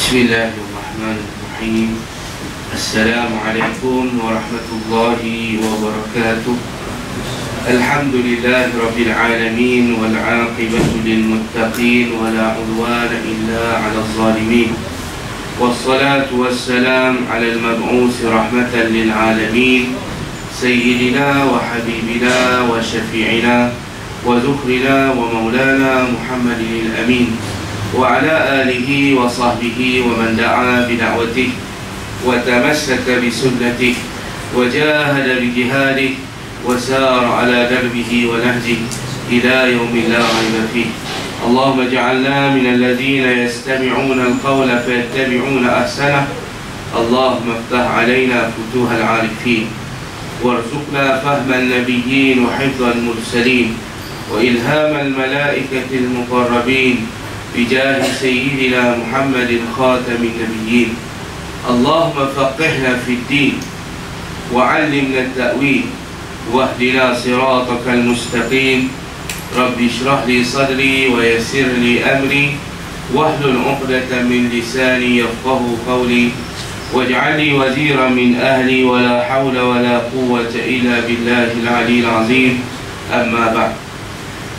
Bismillahirrahmanirrahim. Assalamualaikum warahmatullahi wabarakatuh. Alhamdulillahi rabbil alamin wal aqibatu lil muttaqin wa la udwana illa 'alal zalimin. Wassalatu wassalam 'alal mab'uts rahmatan lil alamin sayyidina wa habibina wa syafi'ina wa dhukrina wa maulana Muhammadin al-amin wa ala alihi wa sahbihi wa man da'a bi da'watihi wa tamassaka bi sunnatihi wa jahada bi jihadihi wa sara ala darbihi wa nahjihi ila yawmin la rayba fihi. Allahumma ij'alna min alladhina yastami'una al-qawla fayattabi'una ahsanah. Allahumma iftah 'alaina futuha al-'arifin warzuqna fahma an-nabiyyin wa hifdha al-mursalin wa ilhama al-malaikati al-muqarrabin بجاه سيدنا محمد خاتم النبيين. اللهم فقهنا في الدين وعلمنا التأويل واهدنا صراطك المستقيم. رب اشرح لي صدري ويسر لي أمري واحلل عقدة من لساني يفقه قولي واجعل لي وزيرا من أهلي ولا حول ولا قوة إلا بالله العلي العظيم. أما بعد،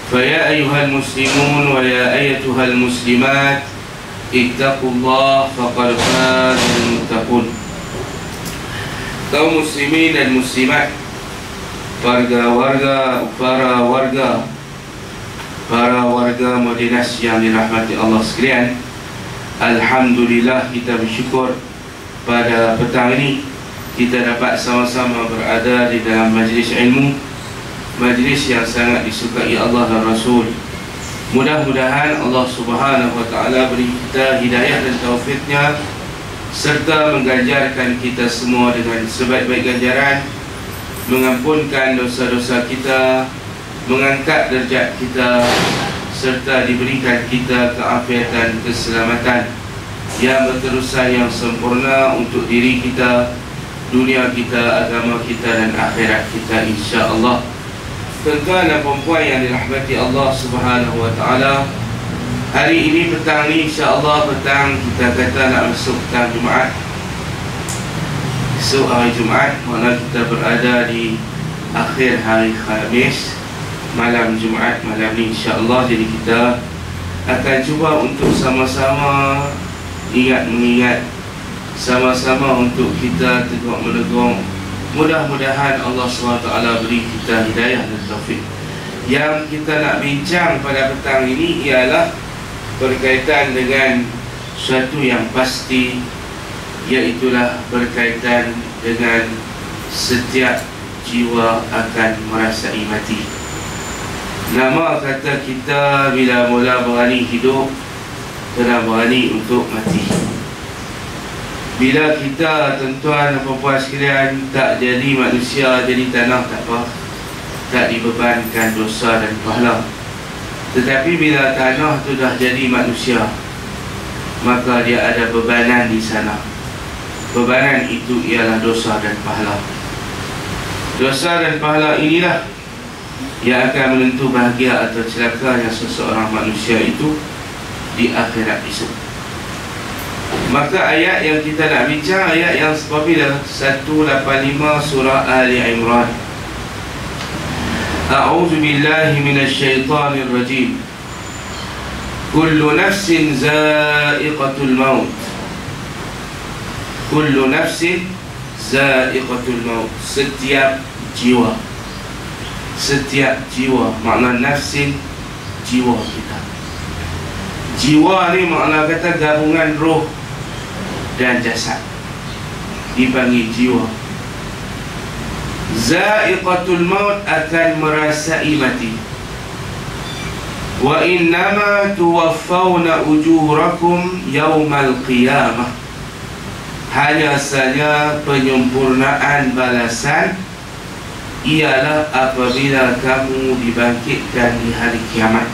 فيا أيها المسلمون ويا أيتها المسلمات اتقوا الله فقد فاز المتقون. Kaum muslimin dan muslimat, para warga Madinah yang dirahmati Allah sekalian, alhamdulillah kita bersyukur pada petang ini kita dapat sama-sama berada di dalam majlis ilmu, majlis yang sangat disukai Allah dan Rasul. Mudah-mudahan Allah Subhanahu wa ta'ala beri kita hidayah dan taufiknya, serta mengganjarkan kita semua dengan sebaik-baik ganjaran, mengampunkan dosa-dosa kita, mengangkat derajat kita, serta diberikan kita keafiatan, keselamatan yang berterusan, yang sempurna untuk diri kita, dunia kita, agama kita dan akhirat kita, insya-Allah. Tuan-tuan dan puan-puan yang dirahmati Allah Subhanahu wa ta'ala, hari ini petang ni insya-Allah petang kita kata nak masuk petang Jumaat. Esok hari Jumaat, mana kita berada di akhir hari Khamis, malam Jumaat malam ni insya-Allah. Jadi kita akan cuba untuk sama-sama mengingat, sama-sama untuk kita tegak-menegak. Mudah-mudahan Allah SWT beri kita hidayah dan taufik. Yang kita nak bincang pada petang ini ialah berkaitan dengan sesuatu yang pasti, iaitulah berkaitan dengan setiap jiwa akan merasai mati. Nama kata kita bila mula berani hidup, kena berani untuk mati. Bila kita, tuan-tuan dan puan-puan sekalian, tak jadi manusia, jadi tanah, tak apa, tak dibebankan dosa dan pahala. Tetapi bila tanah tu dah jadi manusia, maka dia ada bebanan di sana. Bebanan itu ialah dosa dan pahala. Dosa dan pahala inilah yang akan menentu bahagia atau celakanya seseorang manusia itu di akhirat esok. Maka ayat yang kita nak bincang, ayat yang apabila 185 surah Ali Imran. A'udzu billahi minasyaitonir rajim. Kullu nafsin za'iqatul maut. Kullu nafsin za'iqatul maut. Setiap jiwa, setiap jiwa, makna nafsin, jiwa kita. Jiwa ni makna kata gabungan roh dan jasad, dipanggil jiwa. Za'iqatul maut, akan merasai mati. Wa innama tuwaffawna ujurakum yawmal qiyamah. Hanya saja penyempurnaan balasan ialah apabila kamu dibangkitkan di hari kiamat.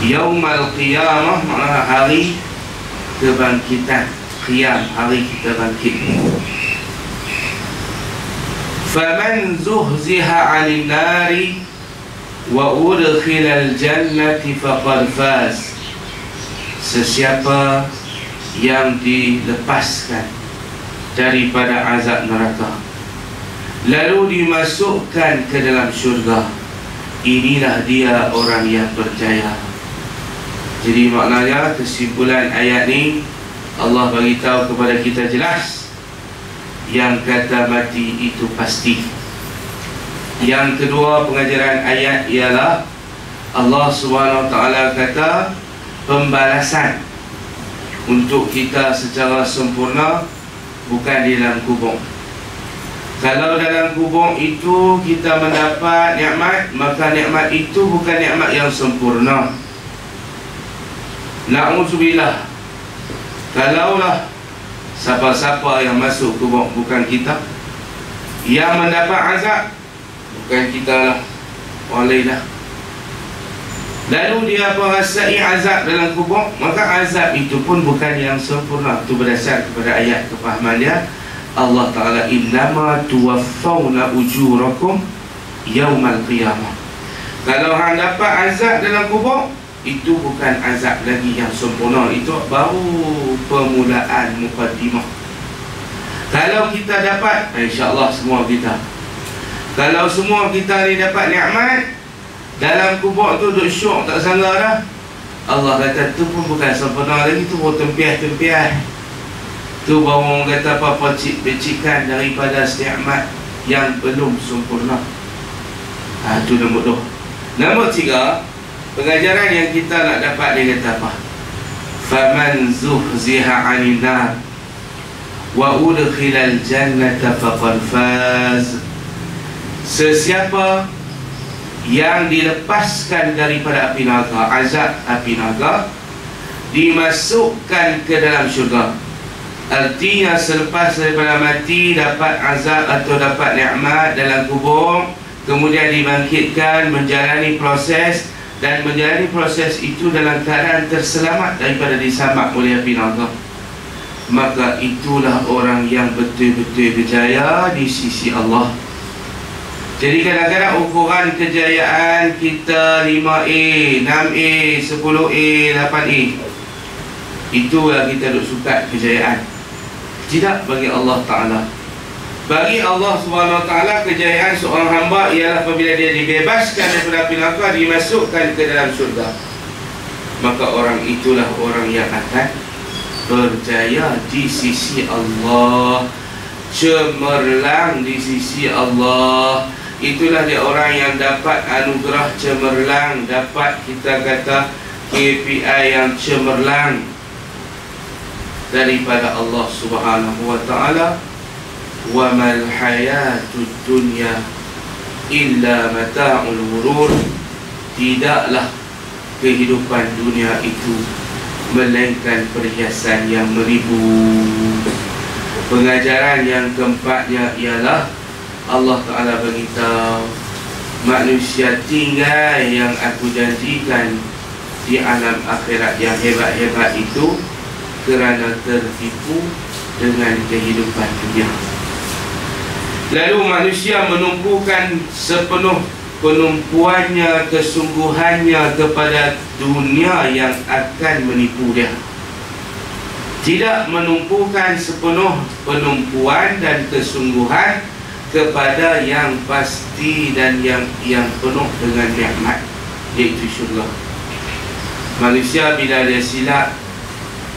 Yawmal qiyamah makna hari kebangkitan, qiyam, hari kita bangkit. Faman zuhziha 'anil nari wa udkhilal jannati faqad faz. Sesiapa yang dilepaskan daripada azab neraka, lalu dimasukkan ke dalam syurga. Inilah dia orang yang berjaya. Jadi maknanya kesimpulan ayat ni, Allah bagi tahu kepada kita jelas, yang kata mati itu pasti. Yang kedua pengajaran ayat ialah Allah SWT kata pembalasan untuk kita secara sempurna bukan di dalam kubur. Kalau dalam kubur itu kita mendapat nikmat, maka nikmat itu bukan nikmat yang sempurna. Na'udzubillah. Kalaulah siapa-siapa yang masuk kubur bukan kita, yang mendapat azab bukan kita lah, walailah. Lalu dia merasai azab dalam kubur, maka azab itu pun bukan yang sempurna. Itu berdasar kepada ayat kefahaman dia. Allah Ta'ala, innama tuwaffawna ujurakum yawmal qiyamah. Kalau hang dapat azab dalam kubur, itu bukan azab lagi yang sempurna. Itu baru permulaan muqaddimah. Kalau kita dapat, insya-Allah semua kita, kalau semua kita ni dapat nikmat dalam kubur tu, duk syok tak sangka dah, Allah kata tu pun bukan sempurna lagi. Tu pun tempiah-tempiah. Tu baru orang kata apa, pecik-pecikan daripada nikmat yang belum sempurna. Itu nombor 2. Nombor 3, pengajaran yang kita nak dapat, dia kata apa? Faman zuhziha 'anil nar wa udkhilal jannata faqad faz. Sesiapa yang dilepaskan daripada api neraka, azab api neraka, dimasukkan ke dalam syurga. Artinya selepas daripada mati, dapat azab atau dapat nikmat dalam kubur, kemudian dibangkitkan, menjalani proses, dan menjalani proses itu dalam keadaan terselamat daripada disamak oleh api neraka, maka itulah orang yang betul-betul berjaya di sisi Allah. Jadi kadang-kadang ukuran kejayaan kita 5A, 6A, 10A, 8A, itulah kita duk suka kejayaan. Tidak bagi Allah Ta'ala. Bagi Allah SWT, kejayaan seorang hamba ialah apabila dia dibebaskan daripada api neraka, dimasukkan ke dalam syurga. Maka orang itulah orang yang akan berjaya di sisi Allah, cemerlang di sisi Allah. Itulah dia orang yang dapat anugerah cemerlang, dapat kita kata KPI yang cemerlang daripada Allah Subhanahu wa ta'ala. Wa mal hayatud dunya illa mata'ul ghurur. Tidaklah kehidupan dunia itu melainkan perhiasan yang menipu. Pengajaran yang keempatnya ialah Allah Ta'ala beritahu, manusia tinggal yang aku janjikan di alam akhirat yang hebat-hebat itu kerana tertipu dengan kehidupan dunia. Lalu manusia menumpukan sepenuh penumpuannya, kesungguhannya kepada dunia yang akan menipu dia. Tidak menumpukan sepenuh penumpuan dan kesungguhan kepada yang pasti dan yang penuh dengan nikmat, iaitu syurga. Manusia bila dia silap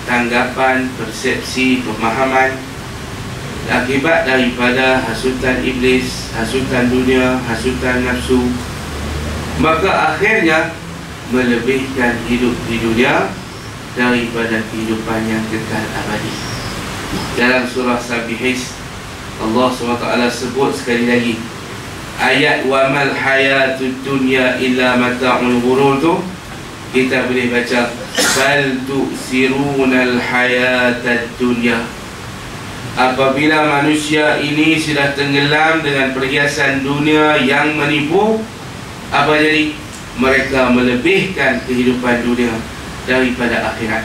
tanggapan, persepsi, pemahaman akibat daripada hasutan iblis, hasutan dunia, hasutan nafsu, maka akhirnya melebihkan hidup di dunia daripada kehidupan yang kekal abadi. Dalam surah Sabihis, Allah SWT sebut sekali lagi ayat wa mal hayatud dunya illa mata'ul ghurur tu, kita boleh baca bal tu'sirunal hayatad dunya. Apabila manusia ini sudah tenggelam dengan perhiasan dunia yang menipu, apa jadi? Mereka melebihkan kehidupan dunia daripada akhirat.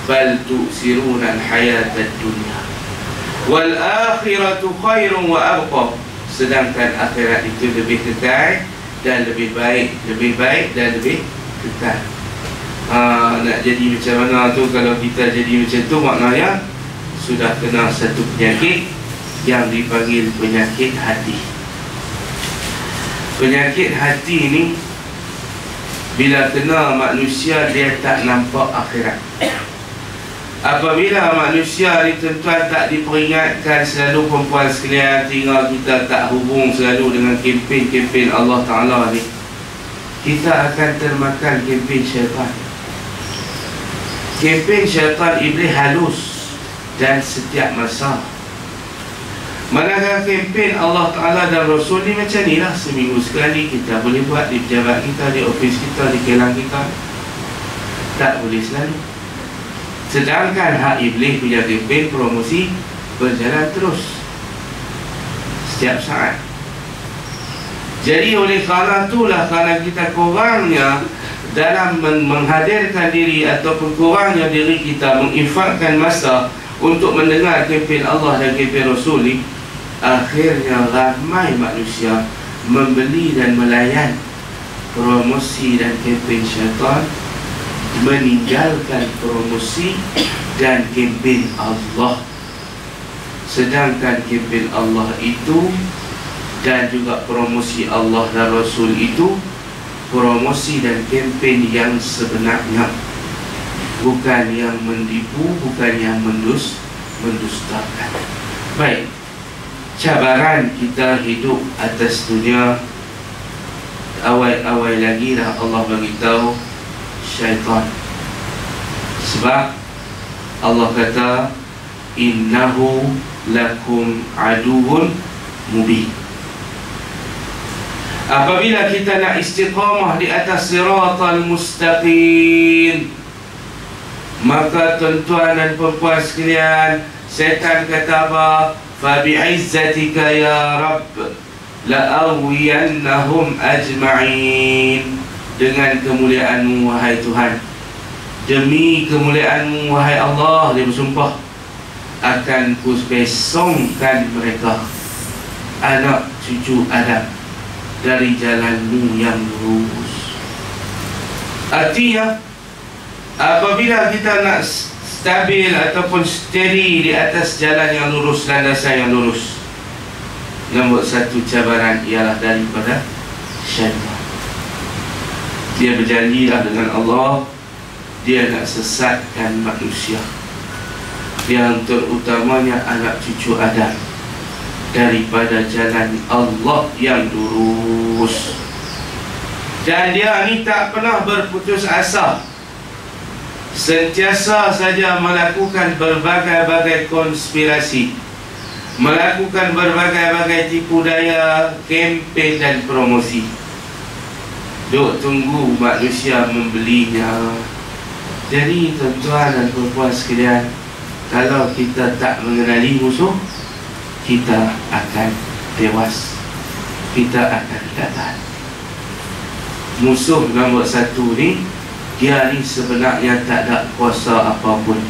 Bal tu'sirunal hayatad dunya wal akhiratu khairun wa abqa. Sedangkan akhirat itu lebih kekal dan lebih baik dan lebih kekal. Nak jadi macam mana tu? Kalau kita jadi macam tu, maknanya sudah kena satu penyakit yang dipanggil penyakit hati. Penyakit hati ni bila kena manusia, dia tak nampak akhirat. Apabila manusia ni tuan-tuan tak diperingatkan selalu, perempuan sekalian, tinggal kita tak hubung selalu dengan kempen-kempen Allah Ta'ala ni, kita akan termakan kempen syaitan. Kempen syaitan iblis halus dan setiap masa. Manakala kempen Allah Ta'ala dan Rasul ni macam ni lah, seminggu sekali kita boleh buat di pejabat kita, di ofis kita, di kelang kita. Tak boleh selalu. Sedangkan hak iblis punya kempen promosi berjalan terus setiap saat. Jadi oleh kerana itulah, kerana kita kurangnya dalam menghadirkan diri ataupun kurangnya diri kita menginfakkan masa untuk mendengar kempen Allah dan kempen Rasul ni, akhirnya ramai manusia membeli dan melayan promosi dan kempen syaitan, meninggalkan promosi dan kempen Allah. Sedangkan kempen Allah itu dan juga promosi Allah dan Rasul itu promosi dan kempen yang sebenarnya, bukan yang menipu, bukan yang mendustakan. Baik, cabaran kita hidup atas dunia, awal-awal lagi dah Allah beritahu syaitan. Sebab Allah kata innahu lakum aduun mubin. Apabila kita nak istiqamah di atas siratal mustaqim, maka tuan-tuan dan perempuan sekalian, syaitan kata apa? Fa bi'izzatika ya Rabb la'awiyannahum ajma'in. Dengan kemuliaanmu wahai Tuhan, demi kemuliaanmu wahai Allah, dia bersumpah, akan kubesongkan mereka, anak cucu Adam, dari jalanmu yang lurus. Artinya apabila kita nak stabil ataupun steady di atas jalan yang lurus, landasan yang lurus, nombor satu cabaran ialah daripada syaitan. Dia berjanjilah dengan Allah, dia nak sesatkan manusia, yang terutamanya anak cucu Adam, daripada jalan Allah yang lurus. Dan dia ni tak pernah berputus asa, sentiasa saja melakukan berbagai-bagai konspirasi, melakukan berbagai-bagai tipu daya, kempen dan promosi. Duk tunggu manusia membelinya. Jadi tuan-tuan dan perempuan sekalian, kalau kita tak mengenali musuh, kita akan tewas, kita akan gagal. Musuh nombor satu ni, dia ni sebenarnya tak ada kuasa apapun,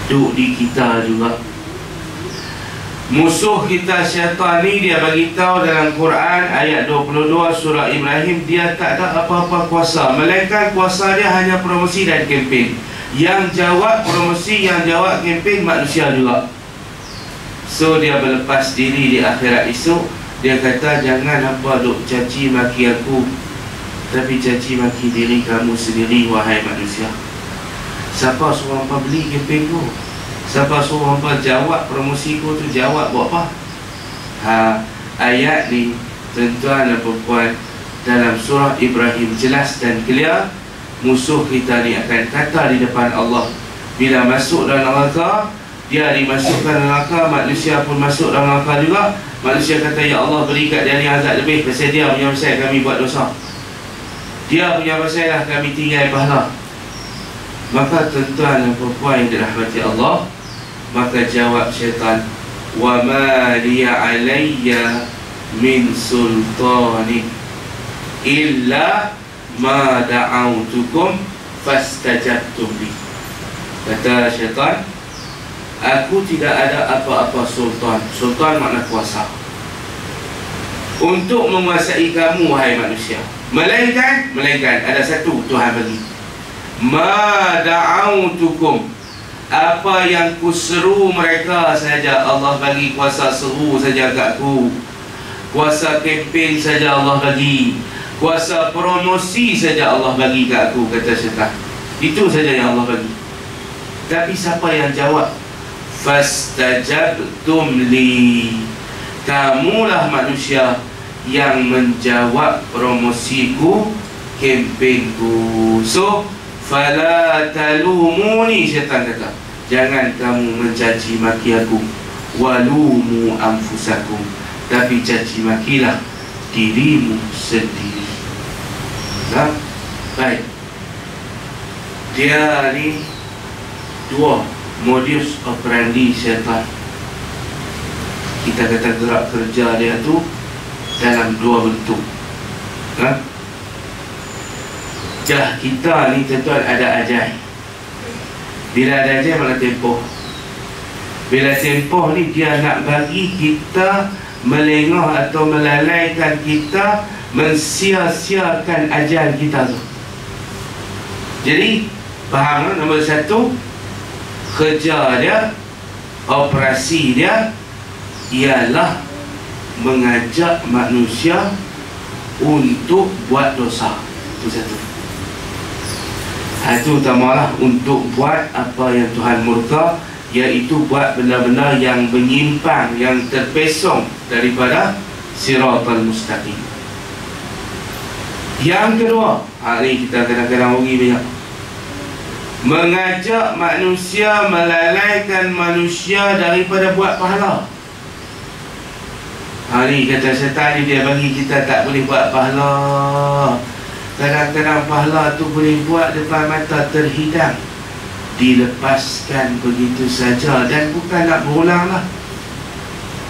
duk di kita juga. Musuh kita syaitan ni, dia bagi tahu dalam Quran ayat 22 surah Ibrahim, dia tak ada apa-apa kuasa, melainkan kuasa dia hanya promosi dan kempen. Yang jawab promosi, yang jawab kempen manusia juga. So dia berlepas diri di akhirat esok. Dia kata jangan apa duk caci maki aku, tapi caci maki diri kamu sendiri wahai manusia. Siapa suruh hampa beli kempen tu? Siapa suruh hampa jawab promosiku tu? Jawab buat apa? Ayat ni tuan-tuan dan perempuan, dalam surah Ibrahim jelas dan clear. Musuh kita ni akan kata di depan Allah, bila masuk dalam neraka, dia dimasukkan neraka, manusia pun masuk dalam neraka juga. Manusia kata, ya Allah, beri kat dia ni azab lebih, pasal dia punya pasal kami buat dosa, dia punya pasal lah kami tinggal pahala. Maka tuan-tuan dan perempuan yang dirahmati Allah, maka jawab syaitan, wa ma liya alayya min sultani illa ma da'autukum fastajabtum li. Kata syaitan, aku tidak ada apa-apa sultan. Sultan makna kuasa untuk menguasai kamu wahai manusia, melainkan ada satu Tuhan bagi, ma da'autukum, apa yang ku seru mereka saja Allah bagi kuasa seru saja kat ku, kuasa kempen saja Allah bagi, kuasa promosi saja Allah bagi kat aku, kata syaitan. Itu saja yang Allah bagi. Tapi siapa yang jawab? Fastajabtum li, kamulah manusia yang menjawab promosiku, kempenku. So fala talumuni, syaitan kata, jangan kamu mencaci maki aku. Walumu anfusakum, tapi caci makilah dirimu sendiri. Nah, baik. Dia ni dua modus operandi syaitan. Kita kata gerak kerja dia tu dalam dua bentuk. Nah, jah kita ni tuan-tuan ada ajai. Bila ada ajai mana tempoh. Bila tempoh ni dia nak bagi kita melengah atau melalaikan kita, mensia-siakan ajal kita tu. Jadi faham, nombor satu, kerja dia, operasi dia ialah mengajak manusia untuk buat dosa. Itu satu. Itu utamalah, untuk buat apa yang Tuhan murka, iaitu buat benda-benda yang menyimpang, yang terpesong daripada siratal mustaqim. Yang kedua, hari kita kadang-kadang rugi banyak, mengajak manusia, melalaikan manusia daripada buat pahala. Hari kata syaitan ni, dia bagi kita tak boleh buat pahala. Kadang-kadang pahala tu boleh buat depan mata, terhidang, dilepaskan begitu saja, dan bukan nak berulang lah.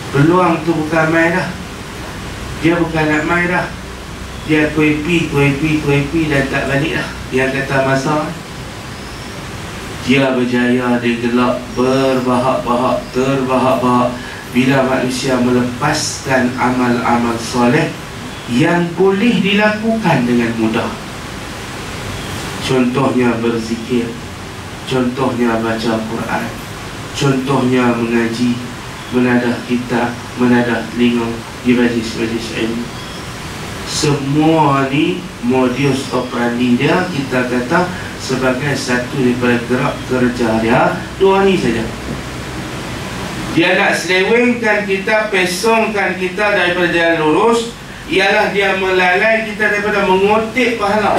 Peluang tu bukan main dah. Dia bukan nak main dah. Dia kuepi dan tak balik dah. Dia kata masa dia berjaya, dia gelap berbahak-bahak, terbahak-bahak bila manusia melepaskan amal-amal soleh yang boleh dilakukan dengan mudah. Contohnya berzikir, contohnya baca Quran, contohnya mengaji, menadah kitab, menadah telinga di majlis-majlis ilmu. Semua ni modus operandi dia, kita kata sebagai satu daripada gerak kerja dia, dua ni saja. Dia nak selewengkan kita, pesongkan kita daripada jalan lurus, ialah dia melalai kita daripada mengutip pahala.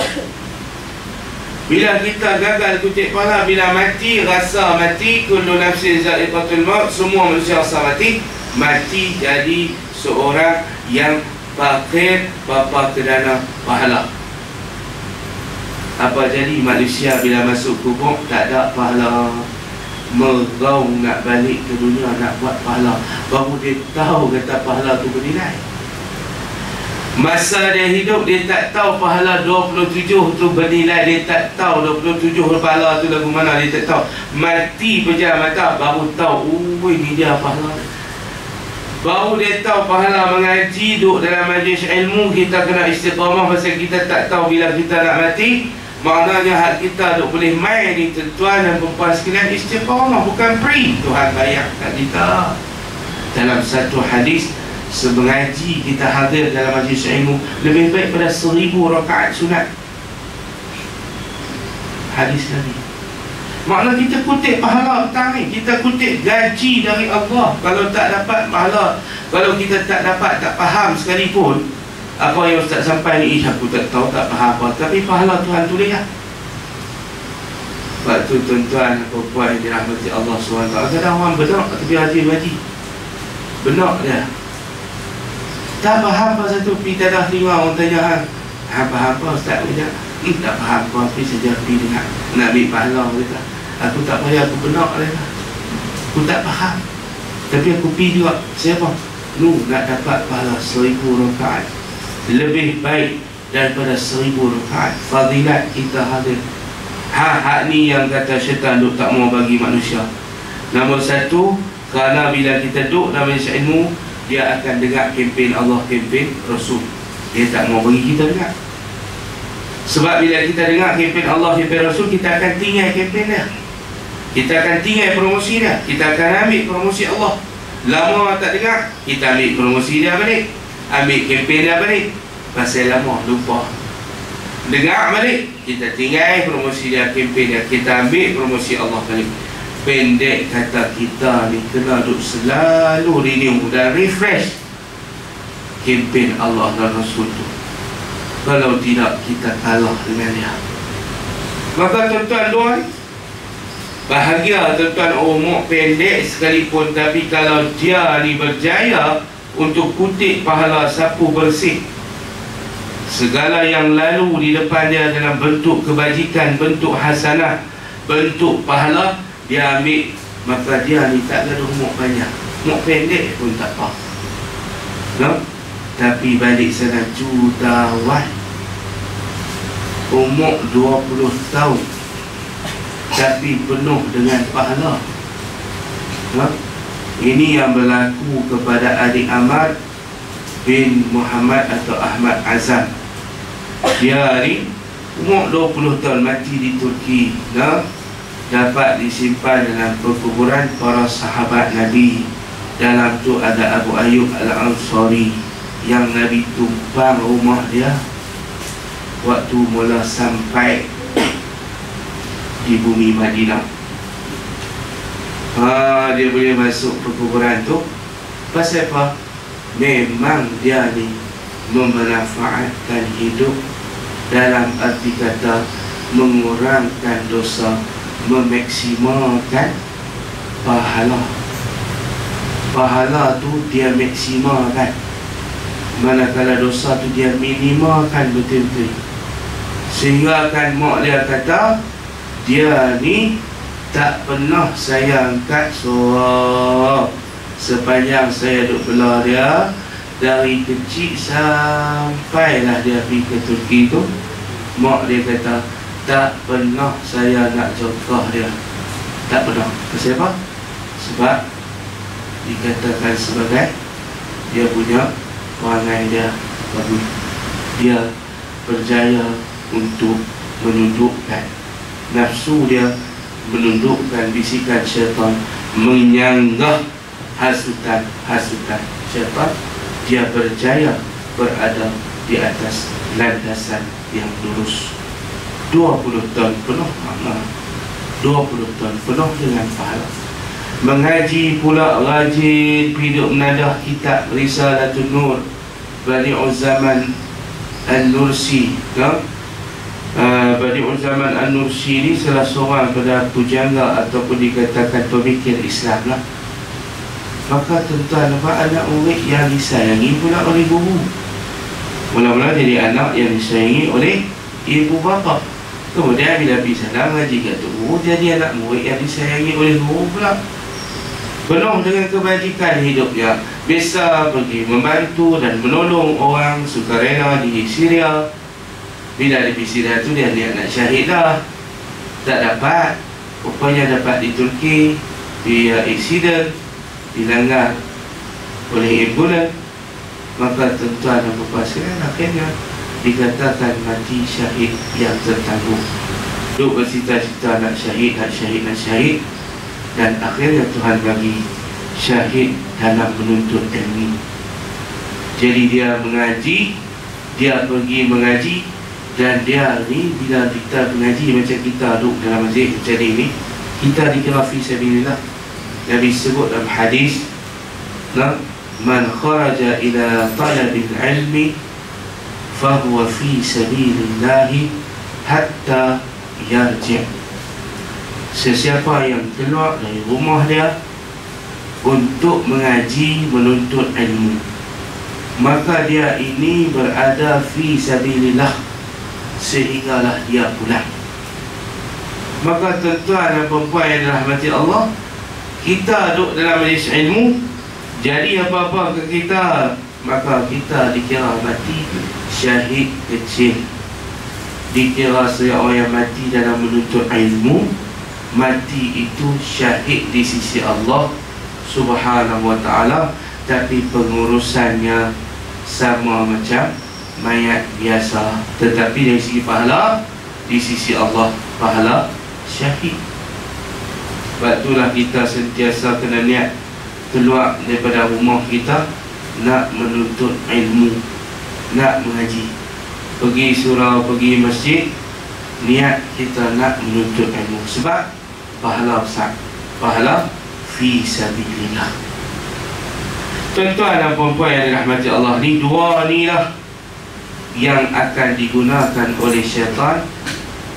Bila kita gagal kutip pahala, bila mati, rasa mati, kullu nafsin za'iqatul maut, semua manusia rasa mati, mati jadi seorang yang fakir, bapa kedana pahala. Apa jadi manusia bila masuk kubur? Tak ada pahala. Mergaung nak balik ke dunia, nak buat pahala, baru dia tahu kata pahala tu bernilai. Masa dia hidup, dia tak tahu pahala 27 tu bernilai. Dia tak tahu 27 pahala tu lagu mana, dia tak tahu. Mati pejam mata, baru tahu, ini dia pahala. Baru dia tahu pahala mengaji, duduk dalam majlis ilmu. Kita kena istiqamah pasal kita tak tahu bila kita nak mati. Maknanya hak kita duk boleh main ni, tuan dan perempuan sekalian, istiqamah, bukan free. Tuhan bayar kat kita. Dalam satu hadis, semengaji kita hadir dalam majlis ilmu lebih baik pada 1000 rakaat sunat. Hadis Nabi. Makna kita kutip pahala petang ni, kita kutip gaji dari Allah. Kalau tak dapat pahala, kalau kita tak dapat, tak faham sekalipun apa yang Ustaz sampai ni, aku tak tahu, tak faham apa, tapi pahala Tuhan tulis lah. Sebab tu tuan-tuan, perempuan yang dirahmati Allah SWT, kadang orang benak tapi haji benak dia tak faham pasal tu, pergi tadah terima orang tanya, faham apa Ustaz? Tak faham apa, tapi saja pergi dengar, nak ambil pahala. Kata, aku tak payah, aku benak dia, aku tak faham, tapi aku pergi juga. Siapa? Nak dapat pahala 1000 rakaat, lebih baik daripada 1000 rakaat. Fadilat kita hadir. Hak ni yang kata syaitan duk tak mau bagi manusia. Nombor satu, kerana bila kita duduk dalam majlis ilmu, dia akan dengar kempen Allah, kempen Rasul. Dia tak mau bagi kita dengar. Sebab bila kita dengar kempen Allah, kempen Rasul, kita akan tinggal kempen dia, kita akan tinggal promosi dia, kita akan ambil promosi Allah. Lama tak dengar, kita ambil promosi dia balik, ambil kempen dia balik. Pasal lama lupa, dengar balik, kita tinggal promosi dia, kempen dia, kita ambil promosi Allah balik. Pendek kata, kita ni kena duk selalu renew dan refresh kempen Allah dan Rasul tu. Kalau tidak, kita kalah dengan dia. Maka tuan-tuan doa, bahagia tuan-tuan umur pendek sekalipun, tapi kalau dia ni berjaya untuk kutip pahala sapu bersih segala yang lalu di depan dia dalam bentuk kebajikan, bentuk hasanah, bentuk pahala, dia ambil, maka dia ni tak ada umur banyak, umur pendek pun tak apa, no? Tapi balik sana jutawan, umur 20 tahun tapi penuh dengan pahala, no? Ini yang berlaku kepada adik Ahmad bin Muhammad atau Ahmad Azam. Dia ni umur 20 tahun mati di Turki, no? Dapat disimpan dalam perkuburan para sahabat Nabi. Dalam tu ada Abu Ayyub Al-Ansari yang Nabi tumpang rumah dia waktu mula sampai di bumi Madinah. Dia boleh masuk perkuburan tu pasal apa? Memang dia ni memanfaatkan hidup dalam arti kata mengurangkan dosa, memaksimalkan pahala. Pahala tu dia maksimalkan, manakala dosa tu dia minimalkan betul-betul. Sehingga kan mak dia kata, dia ni tak pernah saya angkat suara sepanjang saya duduk belah dia. Dari kecil sampailah dia pergi ke Turki tu, mak dia kata tak pernah saya nak jogah dia, tak pernah. Pasal apa? Sebab dikatakan sebagai dia punya perangai dia bagus, dia berjaya untuk menundukkan nafsu dia, menundukkan bisikan syaitan, menyanggah hasutan syaitan. Dia berjaya berada di atas landasan yang lurus. 20 tahun penuh amal, 20 tahun penuh dengan pahala. Mengaji pula rajin, hidup menadah kitab Risalatul Nur Badi'uz Zaman An-Nursi, no? Badi'uz Zaman An-Nursi ni salah seorang pada pujangga ataupun dikatakan pemikir Islam lah. Maka tuan-tuan, anak murid yang disayangi pula oleh guru, mula-mula jadi anak yang disayangi oleh ibu bapa. Kemudian bila pergi sana mengaji kat guru, jadi anak murid yang disayangi oleh guru pula. Penuh dengan kebajikan hidupnya, biasa pergi membantu dan menolong orang sukarela di Syria. Bila di Syria tu dia nak syahid dah, tak dapat, rupanya dapat di Turki. Dia accident, dilanggar oleh ambulan. Maka tuan-tuan dan puan-puan, akhirnya dikatakan mati syahid yang tertangguh. Duk bercita-cita nak syahid, dan akhirnya Tuhan bagi syahid dalam menuntut ilmu. Jadi dia mengaji, dia pergi mengaji, dan dia ni bila kita mengaji macam kita duduk dalam masjid macam ni, kita dikira fi sabilillah. Nabi sebut dalam hadis, man kharaja ila talabil ilmi fahuwa fi sabilillah hatta yarji'. Sesiapa yang keluar dari rumah dia untuk mengaji, menuntut ilmu, maka dia ini berada fi sabilillah sehinggalah dia pulang. Maka tuan-tuan dan puan-puan yang dirahmati Allah, kita duduk dalam majlis ilmu, jadi apa-apa ke kita, maka kita dikira mati syahid kecil. Dikira seorang yang mati dalam menuntut ilmu, mati itu syahid di sisi Allah Subhanahu wa ta'ala, tapi pengurusannya sama macam mayat biasa. Tetapi dari segi pahala, di sisi Allah, pahala syahid. Sebab itulah kita sentiasa kena niat keluar daripada rumah kita nak menuntut ilmu, nak mengaji, pergi surau, pergi masjid, niat kita nak menuntut ilmu. Sebab pahala besar, pahala fi sabilillah. Tuan-tuan dan puan-puan yang dirahmati Allah, ni dua ni lah yang akan digunakan oleh syaitan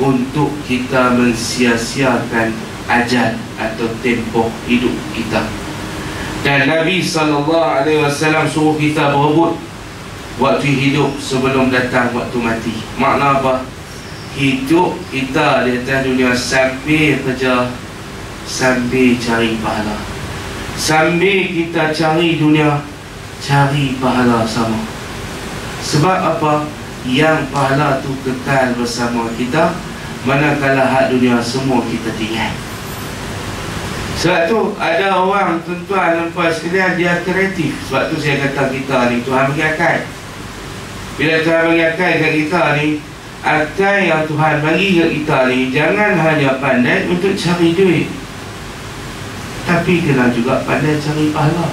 untuk kita mensia-siakan ajal atau tempoh hidup kita. Dan Nabi SAW suruh kita berebut waktu hidup sebelum datang waktu mati. Makna apa? Hidup kita di atas dunia sambil kerja, sambil cari pahala, sambil kita cari dunia, cari pahala sama. Sebab apa? Yang pahala tu kekal bersama kita, manakala hak dunia semua kita tinggal. Sebab tu ada orang, tuan-tuan dan puan sekalian, dia kreatif. Sebab tu saya kata kita ni Tuhan bagi akal. Bila Tuhan bagi akal kat kita ni, akal yang Tuhan bagi kat kita ni, jangan hanya pandai untuk cari duit, tapi kena juga pandai cari pahala.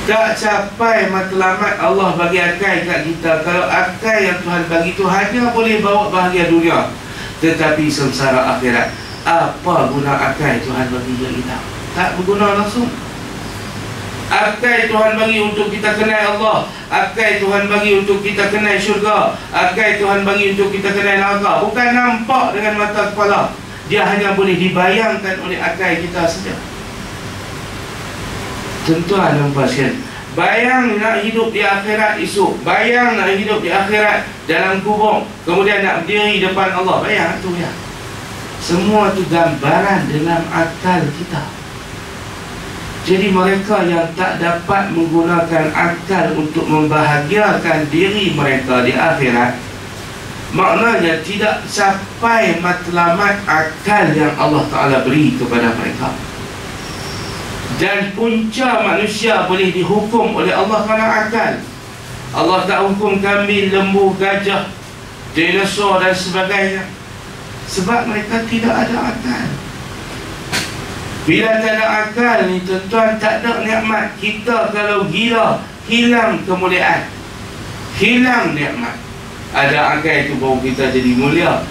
Tak capai matlamat Allah bagi akal kat kita kalau akal yang Tuhan bagi tu hanya boleh bawa bahagia dunia, tetapi sengsara akhirat. Apa guna akal Tuhan bagi kat kita? Tak berguna langsung. Akal Tuhan bagi untuk kita kenal Allah, akal Tuhan bagi untuk kita kenal syurga, akal Tuhan bagi untuk kita kenal neraka. Bukan nampak dengan mata kepala, dia hanya boleh dibayangkan oleh akal kita saja. Tuan-tuan dan puan sekalian, bayang nak hidup di akhirat esok, bayang nak hidup di akhirat dalam kubur, kemudian nak berdiri depan Allah. Bayang tu ya. Semua tu gambaran dalam akal kita. Jadi mereka yang tak dapat menggunakan akal untuk membahagiakan diri mereka di akhirat, maknanya tidak sampai matlamat akal yang Allah Ta'ala beri kepada mereka. Dan punca manusia boleh dihukum oleh Allah kerana akal. Allah tak hukum kambing, lembu, gajah, dinosaur dan sebagainya, sebab mereka tidak ada akal. Bila tak ada akal ni tuan-tuan, tak ada nikmat. Kita kalau gila, hilang kemuliaan, hilang nikmat. Ada akal itu baru kita jadi mulia.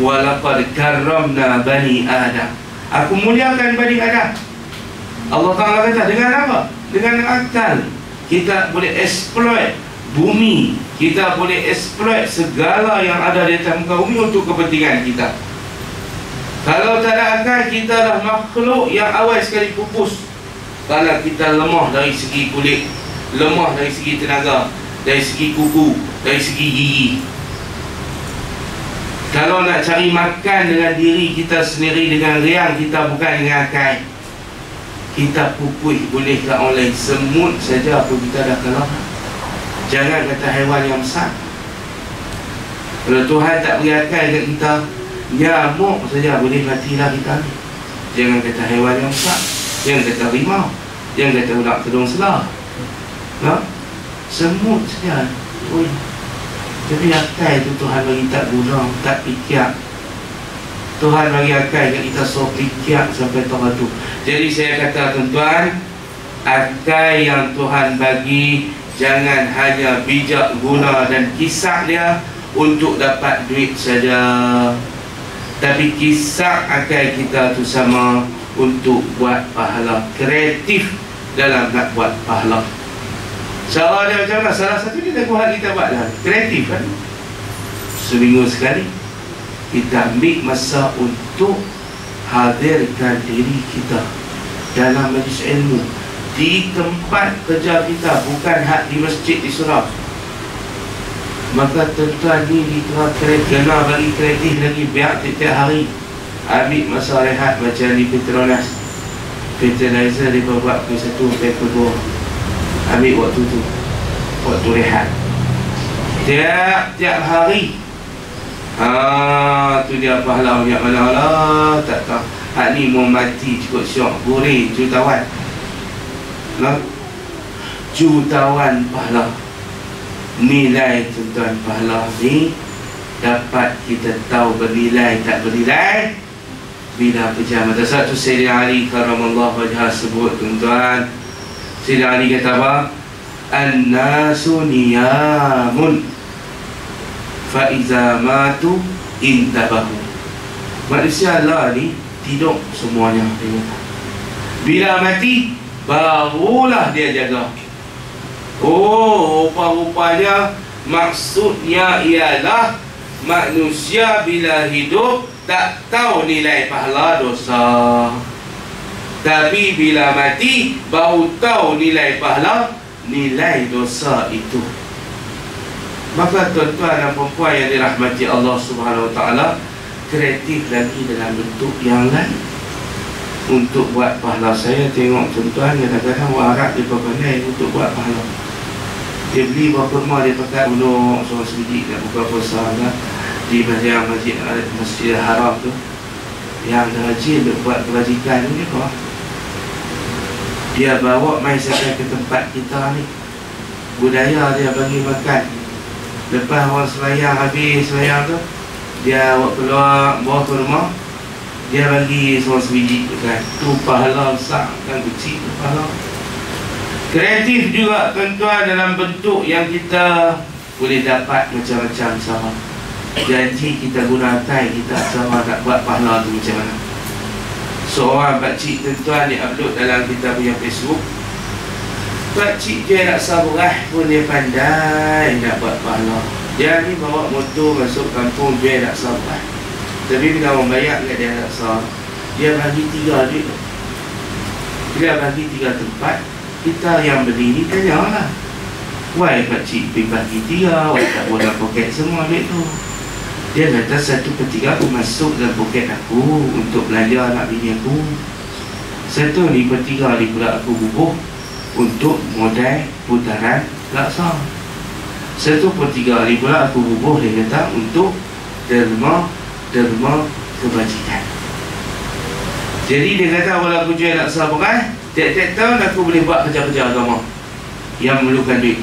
Walaqad karramna bani Adam. Aku muliakan Bani Adam. Allah Ta'ala kata dengan apa? Dengan akal. Kita boleh exploit bumi, kita boleh exploit segala yang ada di atas muka bumi untuk kepentingan kita. Kalau tak ada akal, kita dah makhluk yang awal sekali pupus. Kalau kita lemah dari segi kulit, lemah dari segi tenaga, dari segi kuku, dari segi gigi. Kalau nak cari makan dengan diri kita sendiri, dengan riang kita, bukan dengan akal, kita pupus. Boleh ke orang lain? Semut saja pun kita dah kalah. Jangan kata haiwan yang besar. Kalau Tuhan tak beri akal kat kita, nyamuk saja boleh matilah kita ni. Jangan kata haiwan yang besar, jangan kata rimau, jangan kata udak kedung selah, nah? Semut saja. Oi. Jadi akal itu Tuhan bagi tak guna, tak fikir. Tuhan bagi akal kat kita, so fikir sampai tahap tu. Jadi saya kata tuan-tuan, akal yang Tuhan bagi jangan hanya bijak guna dan kisah dia untuk dapat duit saja, tapi kisah akal kita tu sama untuk buat pahala, kreatif dalam nak buat pahala. Cara dia macam mana? Salah satu dia buat kita buat lah, kreatif kan. Seminggu sekali kita ambil masa untuk hadirkan diri kita dalam majlis ilmu di tempat kerja kita, bukan hak di masjid, di surau. Maka tuan-tuan ni kena bagi kreatif lagi. Biar tiap hari ambil masa rehat, macam di Petronas, fertilizer dia buat ke 1 sampai ke 2. Ambil waktu tu, waktu rehat tiap hari. Tu dia pahala banyak mana lah. Tak tahu hak ni mau mati cukup syok, boleh jutawan, nah? Jutawan pahala. nilai tuan-tuan pahala ni dapat kita tahu bernilai tak bernilai bila pejam. Ada satu Sayyidina Ali karamallahu wajhah sebut tuan-tuan, Sayyidina Ali kata apa? An-nasu niyamun fa iza matu intabahu. Manusia lah ni tidur semuanya. Bila mati barulah dia jaga. Oh, rupa-rupanya maksudnya ialah manusia bila hidup tak tahu nilai pahala dosa, tapi bila mati baru tahu nilai pahala, nilai dosa itu. Maka tuan-tuan dan puan yang dirahmati Allah Subhanahu Wa Taala, kreatif lagi dalam bentuk yang lain untuk buat pahala. Saya tengok tuan-tuan kadang-kadang orang Arab dia pandai untuk buat pahala. Dia beli berapa rumah, dia pakai untuk seorang sebiji nak buka puasa lah di masjid haram tu, yang rajin dia buat kebajikan ni kau. Dia bawa mai sampai ke tempat kita ni, budaya dia bagi makan. Lepas orang selayang, habis selayang tu, dia bawa keluar bawa ke rumah, dia bagi seorang sebiji kan. Tu pahala besar, kan kecil tu pahala. Kreatif juga tuan-tuan dalam bentuk yang kita boleh dapat macam-macam sama. Janji kita gunakan, kita sama nak buat pahala tu macam mana. Seorang pakcik tuan-tuan dia upload dalam kita punya Facebook. Pakcik dia nak sabarah pun dia pandai nak buat pahala. Dia ni bawa motor masuk kampung, dia nak sabarah. Tapi bila orang bayar kat dia nak sah, dia bagi 3 duit. Dia bagi 3 tempat. Kita yang beli ni tanyalah, why pakcik pergi bagi 3, why tak boleh poket semua duit tu. Dia kata 1/3 aku masuk dalam poket aku untuk belanja anak bini aku, 1/3 ni pula aku bubuh untuk modal putaran laksa, 1/3 ni pula aku bubuh, dia kata, untuk derma kebajikan. Jadi dia kata kalau aku jual laksa beras, tiap-tiap tahun aku boleh buat kerja-kerja agama yang memerlukan duit.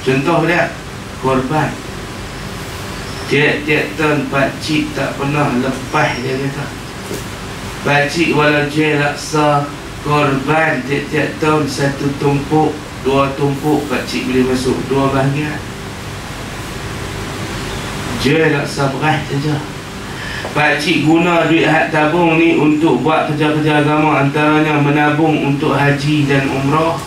Contoh dia korban. Tiap-tiap tahun pakcik tak pernah lepas, dia kata. Pakcik walau jual laksa korban tiap-tiap tahun 1 tumpuk, 2 tumpuk, pakcik boleh masuk 2 bahagian. Jual laksa beras saja. Pakcik guna duit hak tabung ni untuk buat kerja-kerja agama, antaranya menabung untuk haji dan umrah.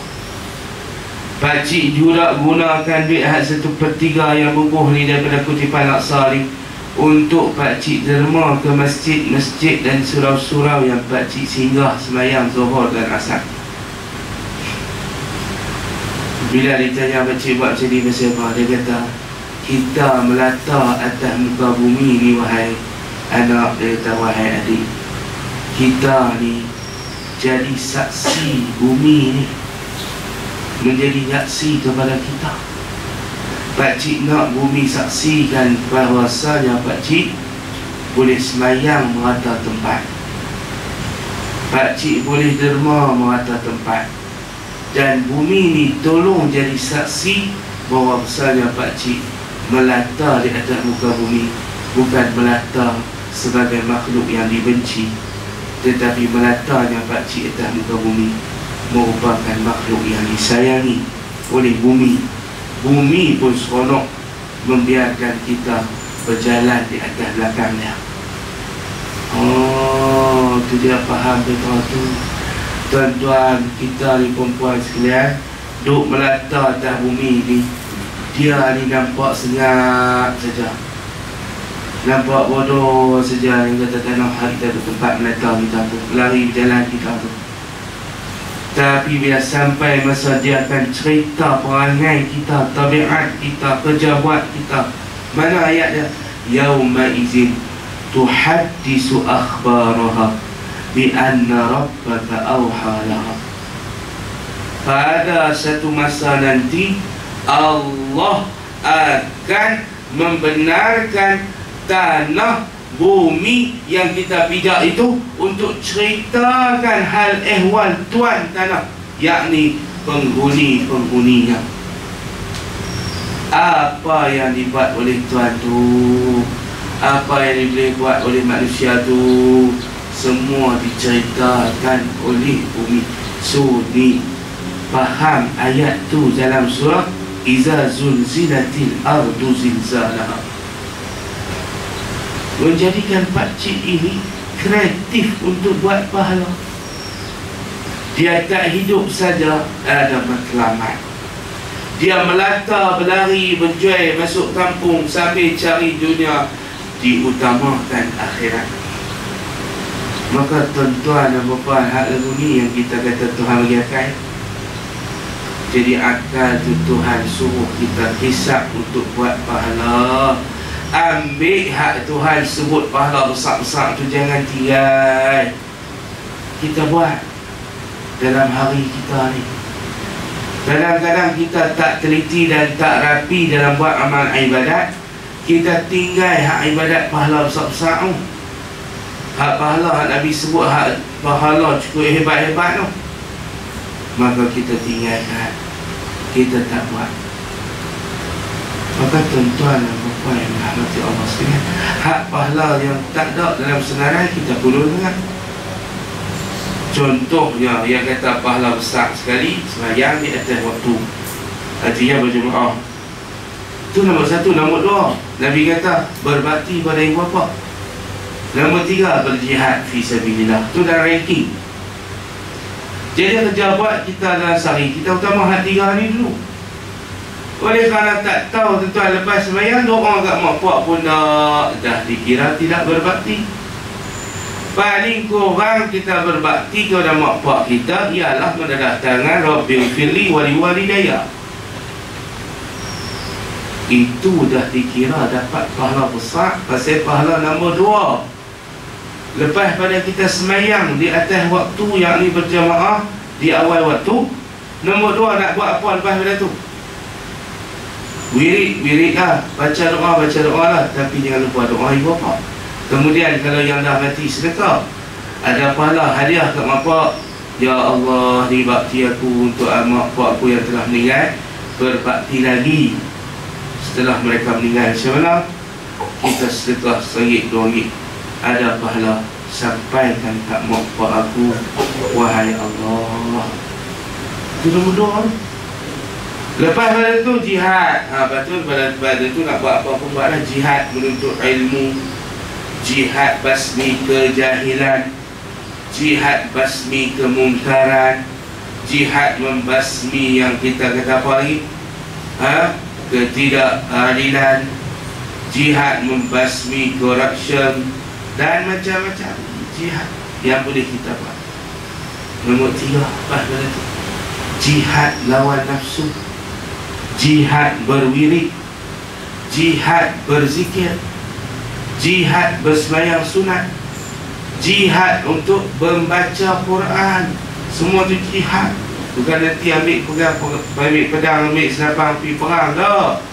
Pakcik juga gunakan duit hak 1/3 yang bubuh ni daripada kutipan laksa ni untuk pakcik derma ke masjid-masjid dan surau-surau yang pakcik singgah semayang Zuhur dan Asar. Bila ditanya pakcik buat macam ni macam apa, dia kata, kita melata atas muka bumi ni wahai anak, dia kata, wahai adik, kita ni jadi saksi bumi ni, menjadi saksi kepada kita. Pakcik nak bumi saksikan bahawasanya pakcik boleh semayang merata tempat, pakcik boleh derma merata tempat, dan bumi ni tolong jadi saksi bahawa besarnya pakcik melata di atas muka bumi, bukan melata sebagai makhluk yang dibenci, tetapi melatanya pakcik atas muka bumi merupakan makhluk yang disayangi oleh bumi. Bumi pun seronok membiarkan kita berjalan di atas belakangnya. Oh, tu dia faham betul tu. Tuan-tuan, kita ni perempuan sekalian, duk melata atas bumi ni, dia ni nampak senyap saja, nampak bodoh saja, yang kata tanah kita tu tempat melata kita tu, lari berjalan kita tu. Tapi bila sampai masa dia akan cerita perangai kita, tabiat kita, kerja buat kita, mana ayat dia? Yauma izin tuhaddisu akhbaraha bi anna rabbaka awha laha. Pada satu masa nanti Allah akan membenarkan tanah bumi yang kita pijak itu untuk ceritakan hal ehwal tuan tanah, yakni penghuni-penghuninya. Apa yang dibuat oleh Tuhan tu, apa yang boleh buat oleh manusia tu, semua diceritakan oleh bumi. So ni faham ayat tu dalam surah Iza zulzilatil ardu zilzalaha. Menjadikan pakcik ini kreatif untuk buat pahala. Dia tak hidup saja, ada matlamat. Dia melata, berlari, berjual, masuk kampung sambil cari dunia, diutamakan akhirat. Maka tuan-tuan dan puan, hak lagu ni yang kita kata Tuhan bagi akal. Jadi akal tu Tuhan suruh kita hisap untuk buat pahala. Ambil hak Tuhan sebut pahala besar-besar tu, jangan tinggal. Kita buat dalam hari kita ni. Kadang-kadang kita tak teliti dan tak rapi dalam buat amal ibadat. Kita tinggal hak ibadat pahala besar-besar tu. Hak pahala, hak Nabi sebut hak pahala cukup hebat-hebat tu, maka kita tinggalkan, kita tak buat. Maka tuan-tuan dan puan yang dirahmati Allah sekalian, hak pahala yang tak ada dalam senarai kita perlu dengar. Contohnya yang kata pahala besar sekali sembahyang di atas waktu, artinya berjemaah. Itu nombor satu. Nombor dua, Nabi kata berbakti pada ibu bapa. Nombor tiga, berjihad fi sabilillah. Itu dah ranking. Jadi kerja buat kita dalam sehari, kita utama hak tiga ni dulu. Oleh kerana tak tahu tuan-tuan, lepas sembahyang doa kat mak pak pun dah dikira tidak berbakti. Paling kurang kita berbakti kepada mak pak kita ialah mendatangkan Rabbil firli wali walidayya. Itu dah dikira dapat pahala besar. Pasal pahala nombor dua, lepas pada kita semayang di atas waktu, yang ni berjamaah di awal waktu. Nombor dua, nak buat apa lepas pada tu? Wirid lah, baca doa lah. Tapi jangan lupa doa ibu bapa. Kemudian kalau yang dah mati, sedekah. Ada pahala hadiah kat mak pak. Ya Allah, ni bakti aku untuk mak pak aku yang telah meninggal. Berbakti lagi setelah mereka meninggal. Macam mana? Kita sedekah RM1, RM2, ada pahala. Sampaikan kat mak pak aku, wahai Allah. Itu nombor dua. Lepas pada tu jihad. Betul, pada tu nak buat apa pun buatlah. Jihad menuntut ilmu, jihad basmi kejahilan, jihad basmi kemungkaran, jihad membasmi yang kita kata apa lagi? Ketidakadilan, jihad membasmi corruption, dan macam-macam jihad yang boleh kita buat. Nombor tiga, apa pada tu? Jihad lawan nafsu, jihad berwirid, jihad berzikir, jihad bersembahyang sunat, jihad untuk membaca Quran. Semua tu jihad. Bukan nanti ambil pedang, ambil senapang pergi perang. Tak.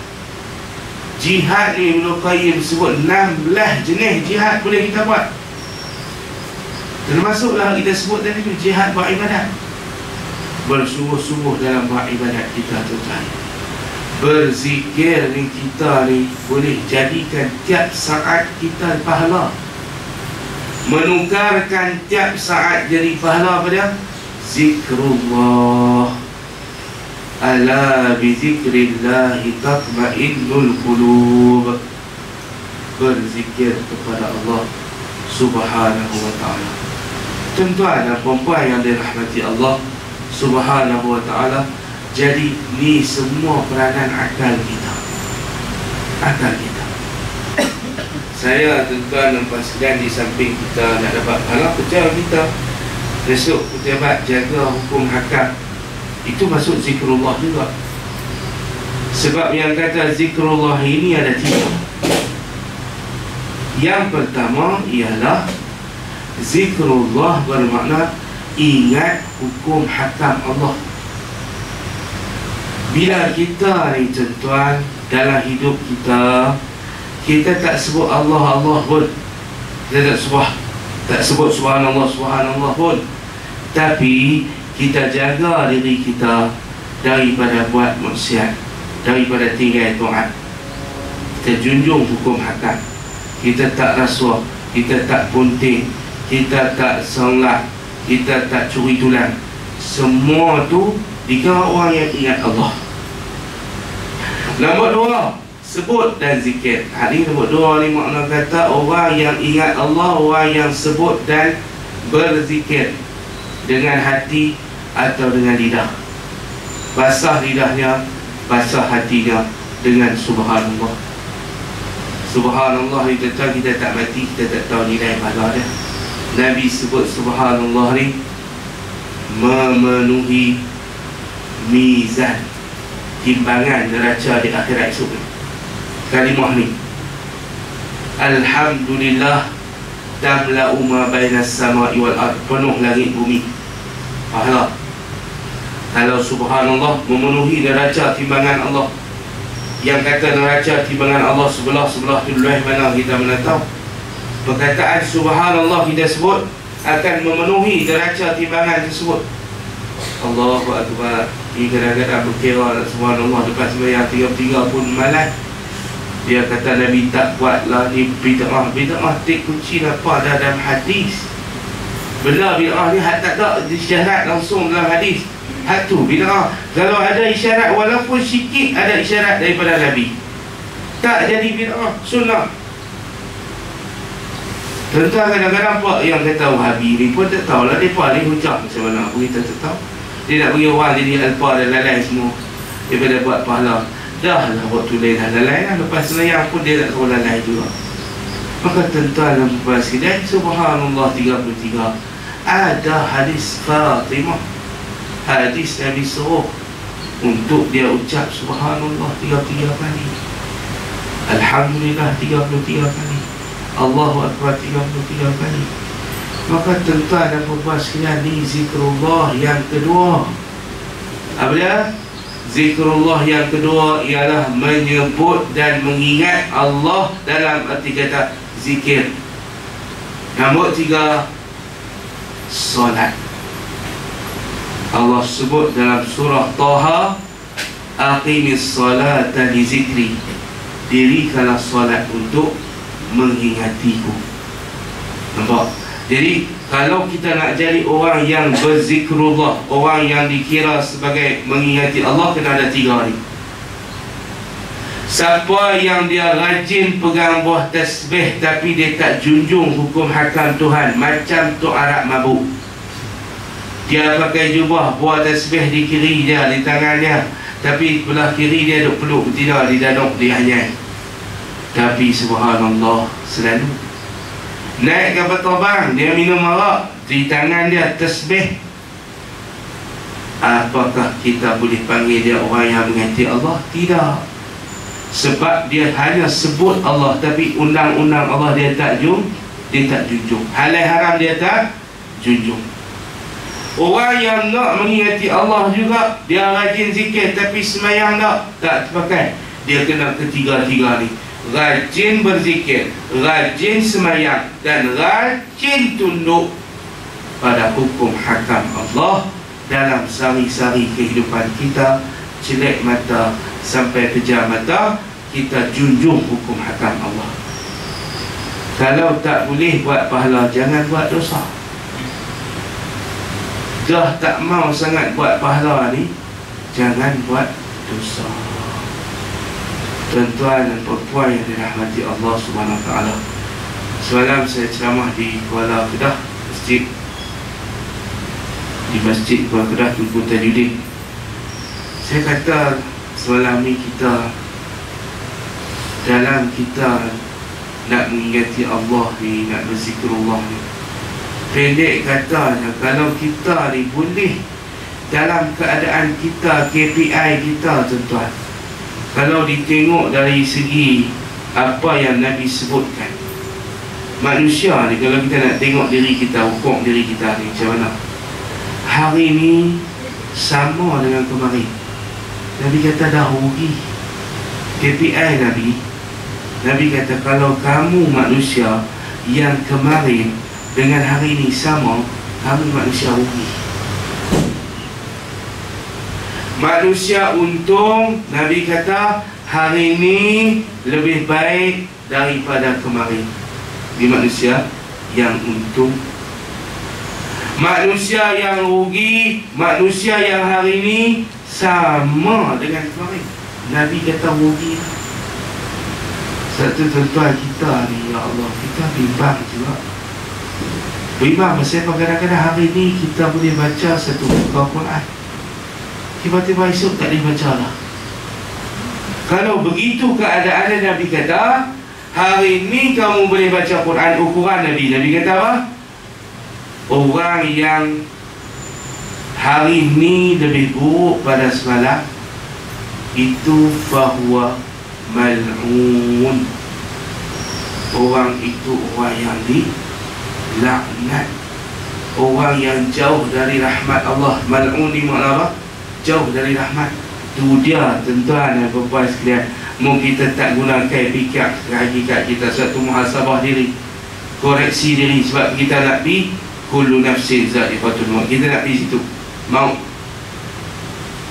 Jihad ni Ibnu Qayyim sebut 16 jenis jihad boleh kita buat. Termasuklah kita sebut tadi tu, jihad buat ibadat. Bersungguh-sungguh dalam buat ibadat kita tu tadi. Berzikir ni kita ni boleh jadikan tiap saat kita pahala. Menukarkan tiap saat jadi pahala pada zikrullah. Ala bi zikrillahi tatma'innul qulub. Berzikir kepada Allah Subhanahu wa ta'ala. Tuan-tuan dan puan-puan yang dirahmati Allah Subhanahu wa ta'ala, jadi ni semua peranan akal kita. Akal kita. Saya tuan-tuan dan puan sekalian, di samping kita nak dapat pahala kerja kita, besok pejabat jaga hukum hakam, itu masuk zikrullah juga. Sebab yang kata zikrullah ini ada tiga. Yang pertama ialah zikrullah bermakna ingat hukum hakam Allah. Bila kita ni tuan-tuan dalam hidup kita, kita tak sebut Allah pun, kita tak sebut subhanallah pun, tapi kita jaga diri kita daripada buat maksiat. daripada tinggal taat. Kita junjung hukum hakam. Kita tak rasuah, kita tak punting, kita tak solat, kita tak curi tulang. Semua tu dikira orang yang ingat Allah. Nombor 2, sebut dan zikir. Hari nombor 2 ni makna kata orang yang ingat Allah, orang yang sebut dan berzikir dengan hati atau dengan lidah. Basah lidahnya, basah hatinya dengan subhanallah. Subhanallah ni tentang kita tak mati, kita tak tahu nilai pahala dia. Nabi sebut subhanallah ni memenuhi mizan, timbangan neraca di akhirat esok ni. Kalimah ni, alhamdulillah tamla'u ma bainas samai wal ard, penuh langit bumi pahala. Kalau subhanallah memenuhi neraca timbangan Allah. Yang kata neraca timbangan Allah sebelah-sebelah tu luar mana kita mana tahu. Perkataan subhanallah kita sebut akan memenuhi neraca timbangan tersebut. Allahu Akbar. Ini kadang-kadang berkira subhanallah lepas sembahyang 3 pun malas. Dia kata Nabi tak buatlah ni bid'ah. Bid'ah tik kunci apa dah dalam hadis. Benda bid'ah ni tak ada isyarat langsung dalam hadis. Hak tu bid'ah. Kalau ada isyarat, walaupun sikit ada isyarat daripada Nabi, tak jadi bid'ah, sunnah. Tentang kadang-kadang apa yang kata Wahabi ni pun tak tahulah mereka ni hujah macam mana pun kita tak tahu. Dia nak bagi orang jadi alpa dan lalai semua daripada buat pahala. Dah lah buat tulis dah lalai lah. Lepas selayang pun dia tak tahu lalai juga. Maka tuan-tuan dan puan sekalian, subhanallah 33. Ada hadis Fatimah, hadis Nabi suruh untuk dia ucap subhanallah 33 kali, alhamdulillah 33 kali, Allahu Akbar 33 kali. Maka tuan-tuan dan puan sekalian, ni zikrullah yang kedua. Apa dia? Zikrullah yang kedua ialah menyebut dan mengingat Allah dalam arti kata zikir. Nombor 3, solat. Allah sebut dalam surah Taha, aqimis salata li zikri, dirikanlah solat untuk mengingatiku. Nampak? Jadi kalau kita nak jadi orang yang berzikrullah, orang yang dikira sebagai mengingati Allah, kena ada 3 ni. Siapa yang dia rajin pegang buah tasbih tapi dia tak junjung hukum hakam Tuhan, macam tu Arab mabuk. Dia pakai jubah, buah tasbih di kiri dia, di tangan dia, tapi belah kiri dia duk peluk betina di danuk, di anyai. Tapi subhanallah selalu naik kapal terbang, dia minum arak, di tangan dia tasbih. Apakah kita boleh panggil dia orang yang mengingati Allah? Tidak. Sebab dia hanya sebut Allah, tapi undang-undang Allah dia tak junjung. Halal haram dia tak junjung. Orang yang nak mengingati Allah juga, dia rajin zikir tapi semayang tak terpakai. Dia kena ketiga-tiga ni. Rajin berzikir, rajin semayang, dan rajin tunduk pada hukum hakam Allah dalam sari-sari kehidupan kita. Celek mata sampai pejam mata, kita junjung hukum hakam Allah. Kalau tak boleh buat pahala, jangan buat dosa. Dah tak mau sangat buat pahala ni, jangan buat dosa. Tuan-tuan dan puan yang dirahmati Allah Subhanahu Wa Taala, semalam saya ceramah di Kuala Kedah, masjid Kuala Kedah, Tunku Tajuddin. Saya kata semalam ni kita dalam kita nak mengingati Allah ni, nak berzikrullah ni, pendek katanya, kalau kita ni boleh dalam keadaan kita, KPI kita tuan-tuan, kalau ditengok dari segi apa yang Nabi sebutkan, manusia ni kalau kita nak tengok diri kita, hukum diri kita ni macam mana, hari ni sama dengan kemarin. Nabi kata dah rugi. KPI Nabi kata kalau kamu manusia yang kemarin dengan hari ini sama, kamu manusia rugi. Manusia untung, Nabi kata hari ini lebih baik daripada kemarin. Di manusia yang untung. Manusia yang rugi, manusia yang hari ini sama dengan kemarin. Nabi kata rugi. Satu tuan-tuan kita ni, ya Allah, kita bimbang juga. Bimbang sebab kadang-kadang hari ni kita boleh baca satu muka Quran, tiba-tiba esok tak boleh baca lah. Kalau begitu keadaan, Nabi kata hari ni kamu boleh baca Quran ukuran Nabi. Nabi kata apa? Orang yang hari ni lebih buruk pada semalam, itu fahuwa mal'un. Orang itu orang yang dilaknat, orang yang jauh dari rahmat Allah. Mal'un ni makna apa? Jauh dari rahmat. Itu dia tuan-tuan dan puan sekalian. Mungkin kita tak gunakan fikir hakikat kita, satu muhasabah diri, koreksi diri. Sebab kita nak pergi kullu nafsin za'iqatul maut, kita nak pergi situ, maut.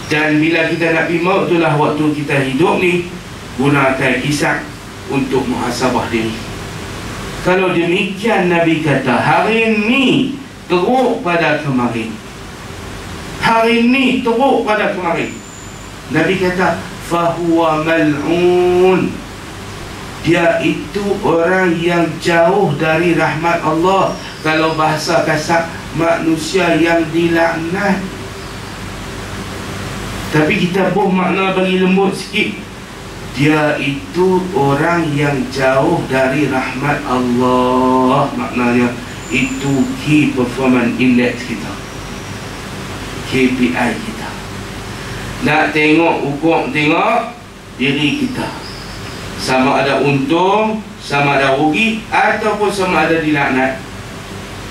Dan bila kita nak pergi maut, itulah waktu kita hidup ni. Gunakan hisab untuk muhasabah diri. Kalau demikian, Nabi kata hari ni teruk pada kemarin, hari ni teruk pada kemarin. Nabi kata fahuwa mal'un. Dia itu orang yang jauh dari rahmat Allah. Kalau bahasa kasar, manusia yang dilaknat. Tapi kita pun makna bagi lembut sikit, dia itu orang yang jauh dari rahmat Allah. Maknanya itu key performance index kita, KPI kita. Nak tengok ukur, tengok diri kita, sama ada untung, sama ada rugi, ataupun sama ada dilaknat.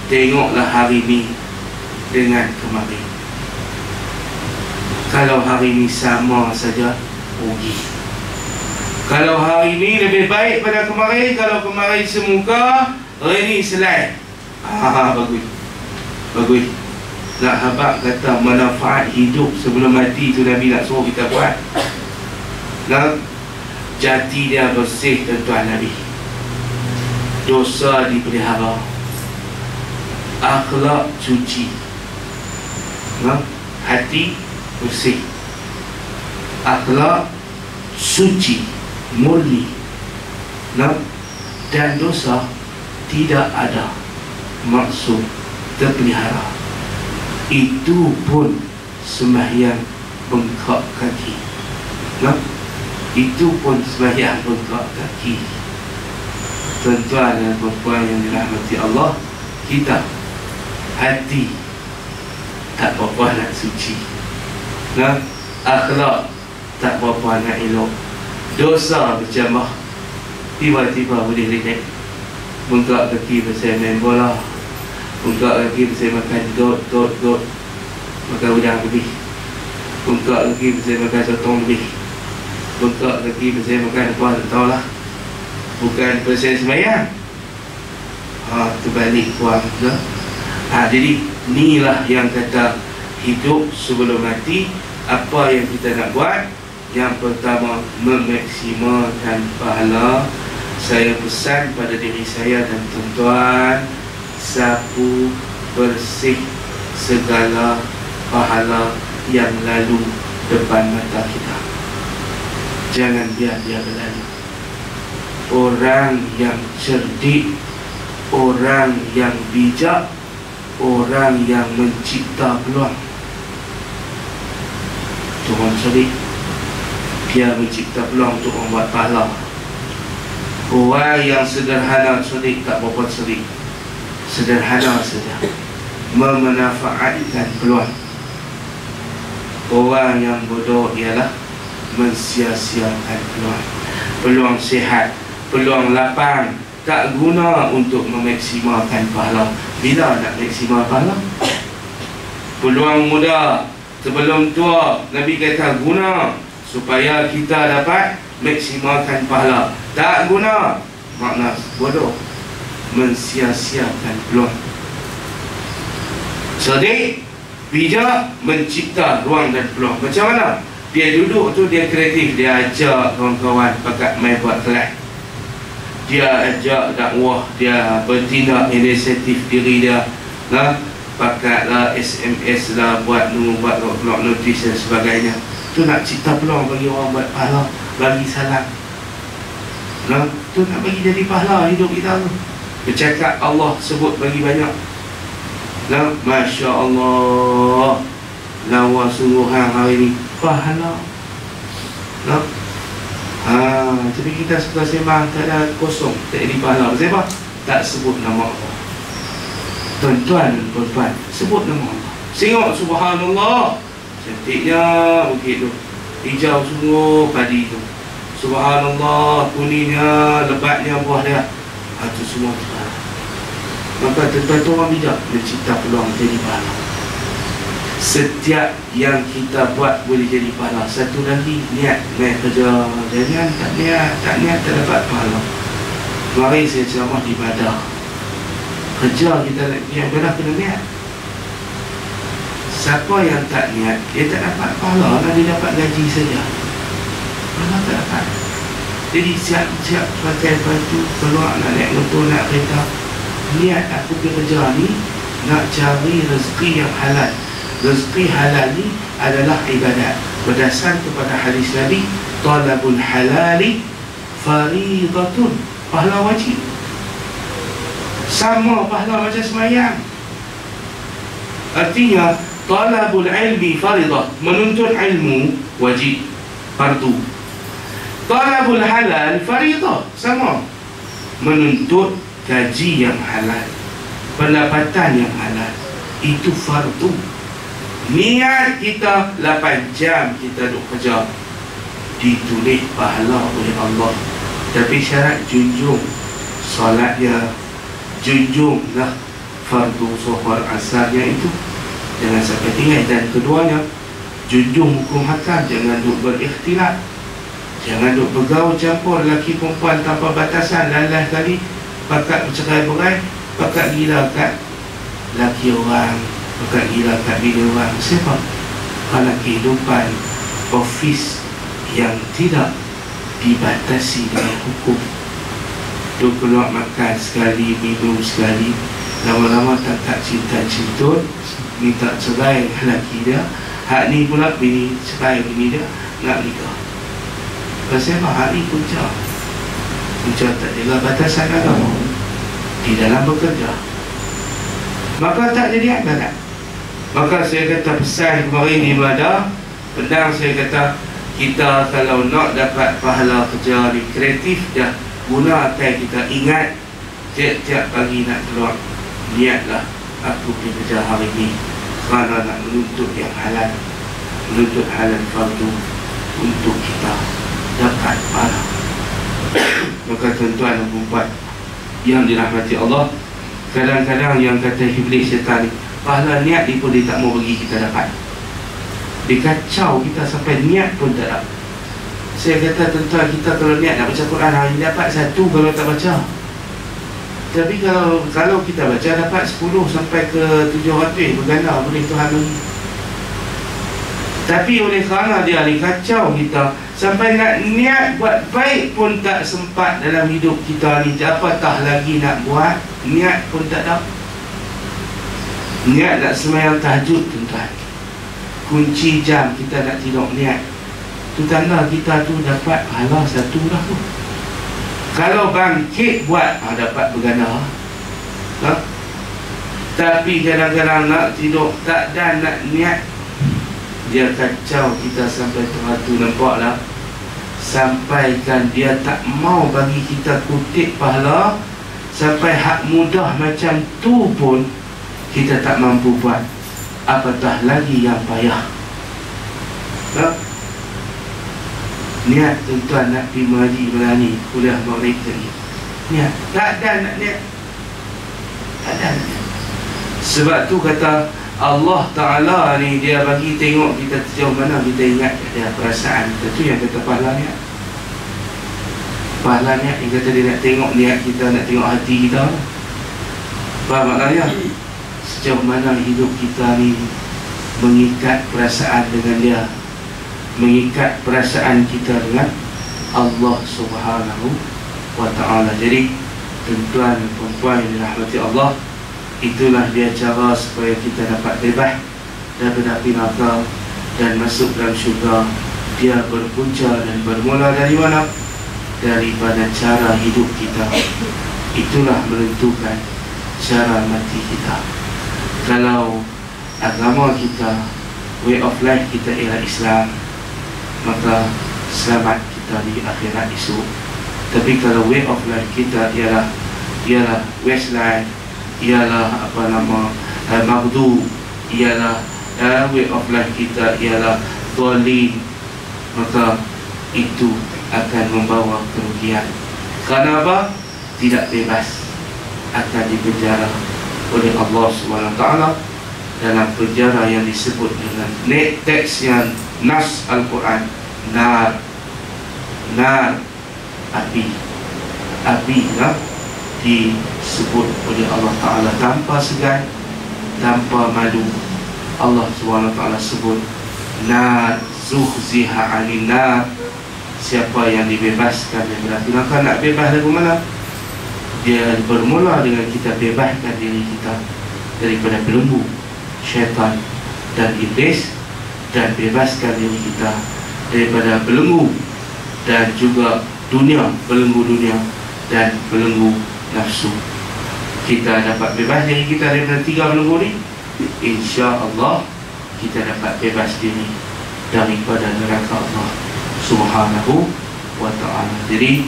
Tengoklah hari ni dengan kemarin. Kalau hari ni sama saja, rugi. Kalau hari ni lebih baik pada kemarin, kalau kemarin semuka, hari ni selai. Bagus. Bagus. Nak habaq kata manfaat hidup sebelum mati tu Nabi nak suruh kita buat. Nah, jati dia bersih tuan-tuan Nabi. Dosa dipelihara, akhlak suci, nah, hati bersih, akhlak suci, murni, nah, dan dosa tidak ada maksud terpelihara. Itu pun sembahyang bengkak kaki, nah, itu pun sembahyang bengkak kaki. Tuan-tuan dan puan yang dirahmati Allah, kita hati tak berapa nak suci, nah, akhlak tak berapa nak elok, dosa berjamah, tiba-tiba boleh relax. Bengkak kaki pasal main bola, bengkak kaki pasal makan dot, makan udang lebih, bengkak kaki pasal makan sotong lebih, bengkak kaki pasal makan apa tak tahulah, bukan pasal sembahyang. Terbalik puan ke. Jadi inilah yang kata hidup sebelum mati. Apa yang kita nak buat? Yang pertama, memaksimalkan pahala. Saya pesan pada diri saya dan tuan-tuan, sapu bersih segala pahala yang lalu depan mata kita. Jangan biar dia berlalu. Orang yang cerdik, orang yang bijak, orang yang mencipta peluang, Tuhan cerdik, dia mencipta peluang untuk membuat pahala. Orang yang sederhana cerdik, tak berapa cerdik, sederhana saja, memanfaatkan peluang. Orang yang bodoh ialah mensia-siakan peluang. Peluang sihat, peluang lapang, tak guna untuk memaksimalkan pahala. Bila nak maksimal pahala? Peluang muda sebelum tua, Nabi kata guna supaya kita dapat maksimalkan pahala. Tak guna, makna bodoh, mensia-siakan peluang. Cerdik, Bijak mencipta ruang dan peluang. Macam mana? Dia duduk tu, dia kreatif. Dia ajak kawan-kawan pakat main buat kelas. Dia ajak dakwah. Dia bertindak inisiatif diri dia. Pakatlah SMS lah, buat keluar notis dan sebagainya. Tu nak cipta peluang bagi orang buat pahala, bagi salam. Tu nak bagi jadi pahala hidup kita tu. Bercakap Allah sebut bagi banyak. Masya Allah, lawa sungguhan hari ni pahala. Tapi kita suka sembang tak ada kosong, tak ada pahala. Sebab tak sebut nama Allah. Tuan-tuan dan puan-puan, sebut nama Allah. Tengok subhanallah, cantiknya bukit tu, hijau sungguh padi tu. Subhanallah, kuningnya, lebatnya buah dia. Itu semua pahala. Maka tuan-tuan tu orang bijak mencipta peluang jadi pahala. Setiap yang kita buat boleh jadi pahala. Satu lagi, niat naik kerja. Jangan tak niat tak dapat pahala. Mari saya ceramah di Badah. Kerja kita yang benar kena niat. Siapa yang tak niat, dia tak dapat pahala. Dia dapat gaji saja, pahala tak dapat. Jadi siap-siap pakai baju, keluar nak naik motor, nak kereta. Niat aku pergi kerja ni nak cari rezeki yang halal. Rezeki halal ni adalah ibadat. Berdasar kepada hadis Nabi, talabul halali faridatun, pahala wajib. Sama pahala macam semayang. Artinya talabul ilmi faridah, menuntut ilmu wajib, fardu. Talabul halal faridah, sama, menuntut gaji yang halal, pendapatan yang halal, itu fardu. Niat kita 8 jam kita duduk kerja, ditulis pahala oleh Allah. Tapi syarat junjung solatnya, junjunglah fardu zuhur asarnya itu, jangan sampai tinggal. Dan keduanya, junjung hukum hakam, jangan duduk berikhtilaf, jangan duduk bergaul campur lelaki perempuan tanpa batasan. Lalas tadi pakat bercerai-berai, pakat gila kat laki orang, pakat gila kat bini orang. Sebab kalau kehidupan ofis yang tidak dibatasi dengan hukum, tu keluar makan sekali, minum sekali, lama-lama tak cinta-cintut, minta cerai lelaki dia. Hak ni pula bini cerai bini dia, nak nikah. Pasal hak ni punca tak ada batasan agama di dalam bekerja, maka tak jadi ibadat. Maka saya kata pesan kemarin di Badah, pedang saya kata, kita kalau nak dapat pahala kerja ni kreatif dah, gunakan kita. Ingat tiap-tiap pagi nak keluar, niatlah aku pergi kerja hari ni kerana nak menuntut yang halal, menuntut halal fardu untuk kita dapat pahala. Maka tuan-tuan dan puan yang dirahmati Allah, kadang-kadang yang kata iblis syaitan ni, pahala niat ni pun dia tak mau bagi kita dapat. Dia kacau kita sampai niat pun tak dapat. Saya kata tuan-tuan, kita kalau niat nak baca Quran hari ni dapat 1 kalau tak baca. Tapi kalau kita baca dapat 10 sampai ke 700 berganda, boleh Tuhan bagi. Tapi oleh kerana dia ni kacau kita, sampai nak niat buat baik pun tak sempat dalam hidup kita ni. Apatah lagi nak buat, niat pun tak ada. Niat nak sembahyang tahajud tuan-tuan, kunci jam kita nak tidur niat. Tu tanda kita tu dapat pahala 1 dah tu. Kalau bangkit buat, dapat berganda. Tapi kadang-kadang nak tidur tak ada nak niat, dia kacau kita sampai tu. Nampaklah, sampaikan dia tak mau bagi kita kutip pahala. Sampai hak mudah macam tu pun kita tak mampu buat, apatah lagi yang payah. Niat tuan-tuan nak pergi mengaji berani, kuliah maghrib tadi, niat tak ada nak niat, tak ada nak niat. Sebab tu kata Allah Ta'ala ni, dia bagi tengok kita sejauh mana kita ingat ada perasaan kita. Tu yang kata pahala niat. Pahala niat yang kata dia nak tengok niat kita, nak tengok hati kita. Faham maknanya? Sejauh mana hidup kita ni mengikat perasaan dengan dia, mengikat perasaan kita dengan Allah Subhanahu wa ta'ala. Jadi tuan-tuan dan puan-puan yang dirahmati Allah, itulah dia cara supaya kita dapat bebas daripada api neraka dan masuk dalam syurga. Dia berpunca dan bermula dari mana? Daripada cara hidup kita. Itulah menentukan cara mati kita. Kalau agama kita, way of life kita ialah Islam, maka selamat kita di akhirat esok. Tapi kalau way of life kita ialah Westlife, ialah Maghdu, ialah way of life kita ialah Dolin, maka itu akan membawa kerugian. Kenapa? Tidak bebas, akan dipenjara oleh Allah SWT dalam penjara yang disebut dengan teks yang nas Al-Quran, nar, api lah, disebut oleh Allah Ta'ala tanpa segan, tanpa malu. Allah SWT sebut nar, zuhziha 'anil nar. Siapa yang dibebaskan daripada api neraka, nak bebas dari mana? Dia bermula dengan kita bebaskan diri kita daripada belenggu syaitan dan iblis, dan bebaskan diri kita daripada belenggu dan juga dunia, belenggu dunia dan belenggu nafsu. Kita dapat bebas diri kita daripada 3 belenggu ni, insya-Allah kita dapat bebas diri daripada neraka Allah Subhanahu wa ta'ala. Jadi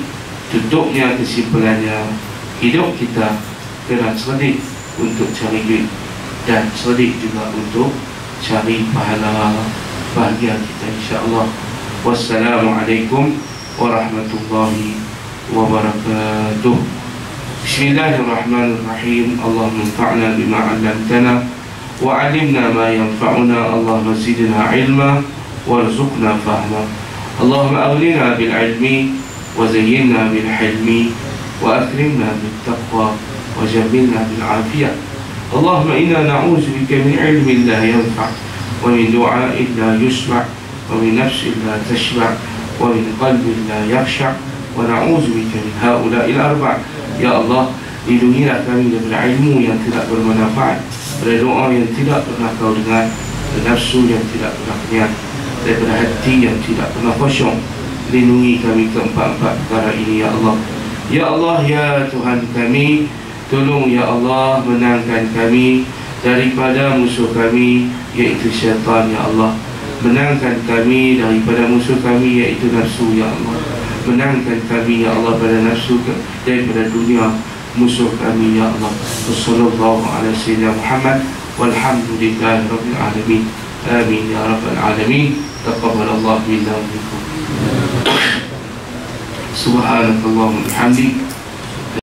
tutupnya, kesimpulannya, hidup kita kena cerdik untuk cari duit dan cerdik juga untuk cari pahala bahagia kita, insya-Allah. Wassalamualaikum warahmatullahi wabarakatuh. Bismillahirrahmanirrahim. Allahumma anfa'na bima 'allamtana wa 'allimna ma yanfa'una. Allahumma zidna 'ilma warzuqna fahma. Allahumma aghnina bil 'ilmi wa zayyinna bil hilmi wa akrimna bit taqwa wa jamilna bil 'afiyah. Allahumma inna na'udzu bika min 'ilmin la yanfa' wa min du'a'in la yusma' wa min nafsin la tashba' wa min qalbin la yakhsha' wa na'udzu bika min ha'ula'il arba'. Ya Allah, lindungilah kami daripada ilmu yang tidak bermanfaat, dari doa yang tidak pernah kau dengar, dari nafsu yang tidak pernah kenyang, daripada hati yang tidak pernah khusyuk. Lindungi kami keempat-empat perkara ini, ya Allah. Ya Allah, ya Tuhan kami, tolong ya Allah menangkan kami daripada musuh kami, iaitu syaitan, ya Allah. Menangkan kami daripada musuh kami, iaitu nafsu, ya Allah. Menangkan kami, ya Allah, pada nafsu, daripada dunia musuh kami, ya Allah. Wassallallahu ala sayyidina Muhammad walhamdulillahi rabbil alamin. Amin ya rabbal alamin. Taqabbalallahu minna wa minkum. Subhanakallahumma wa bihamdik